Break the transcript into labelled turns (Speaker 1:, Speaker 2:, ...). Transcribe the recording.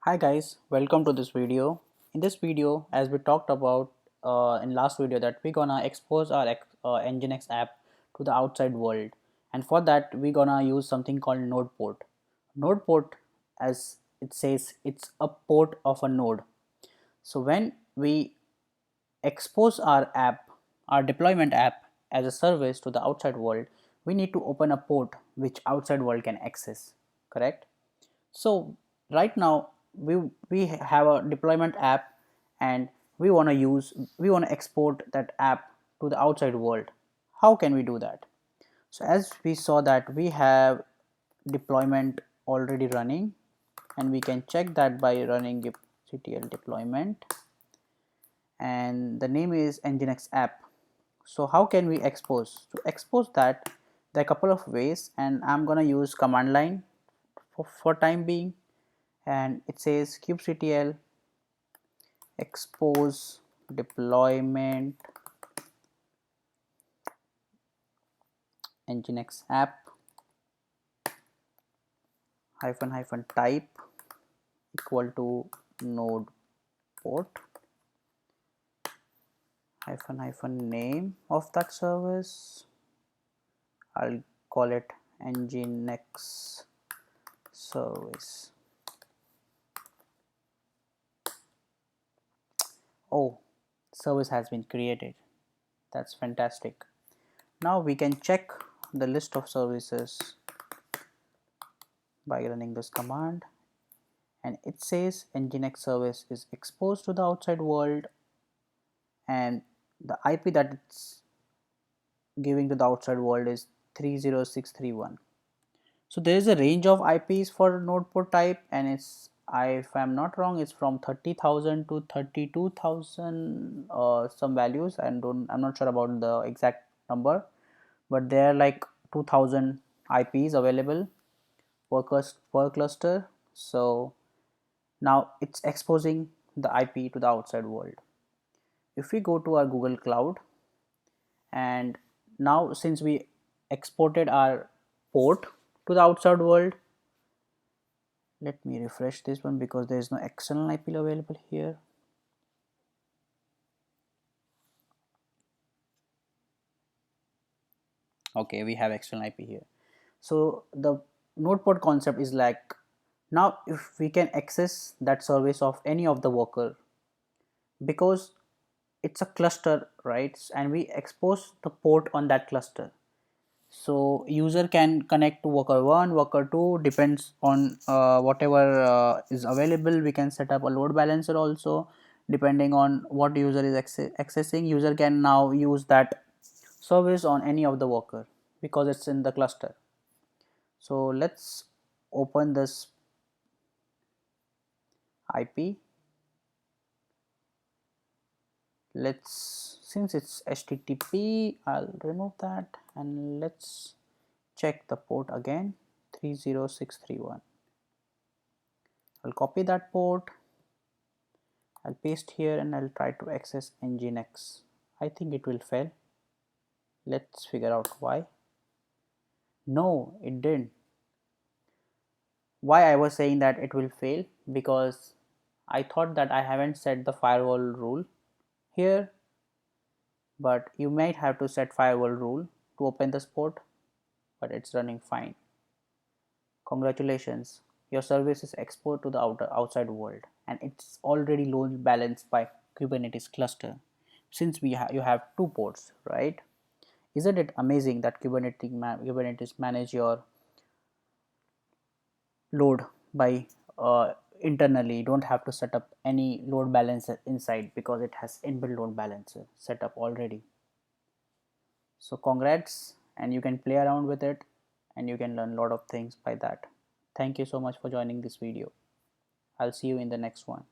Speaker 1: Hi guys, welcome to this video. In this video, as we talked about in last video, that we're gonna expose our nginx app to the outside world, and for that we're gonna use something called node port. Node port, as it says, it's a port of a node. So when we expose our deployment app as a service to the outside world, we need to open a port which outside world can access. Correct? So right now we have a deployment app, and we want to export that app to the outside world. How can we do that? So as we saw that we have deployment already running, and we can check that by running kubectl deployment, and the name is nginx app. So how can we expose that? There are a couple of ways, and I'm gonna use command line for time being. And it says kubectl expose deployment nginx app type equal to node port name of that service. I'll call it nginx service. Oh, service has been created. That's fantastic. Now we can check the list of services by running this command, and it says nginx service is exposed to the outside world, and the IP that it's giving to the outside world is 30631. So there is a range of IPs for node port type, and if I'm not wrong, it's from 30,000 to 32,000 some values, and I'm not sure about the exact number, but there are like 2,000 IPs available per cluster. So now it's exposing the IP to the outside world. If we go to our Google Cloud, and now since we exported our port to the outside world, let me refresh this one because there is no external IP available here. Okay, we have external IP here. So the node port concept is like, now if we can access that service of any of the worker, because it's a cluster, right? And we expose the port on that cluster, so user can connect to worker 1, worker 2, depends on whatever is available. We can set up a load balancer also, depending on what user is accessing. User can now use that service on any of the worker because it's in the cluster. So let's open this IP. Since it's HTTP, I'll remove that, and let's check the port again, 30631. I'll copy that port, I'll paste here, and I'll try to access nginx. I think it will fail. Let's figure out why. No, it didn't. Why I was saying that it will fail? Because I thought that I haven't set the firewall rule here, but you might have to set firewall rule to open this port, but it's running fine. Congratulations, your service is exposed to the outside world, and it's already load balanced by Kubernetes cluster. Since you have two ports, right? Isn't it amazing that Kubernetes manage your load by internally? You don't have to set up any load balancer inside because it has inbuilt load balancer set up already. So congrats, and you can play around with it, and you can learn a lot of things by that. Thank you so much for joining this video. I'll see you in the next one.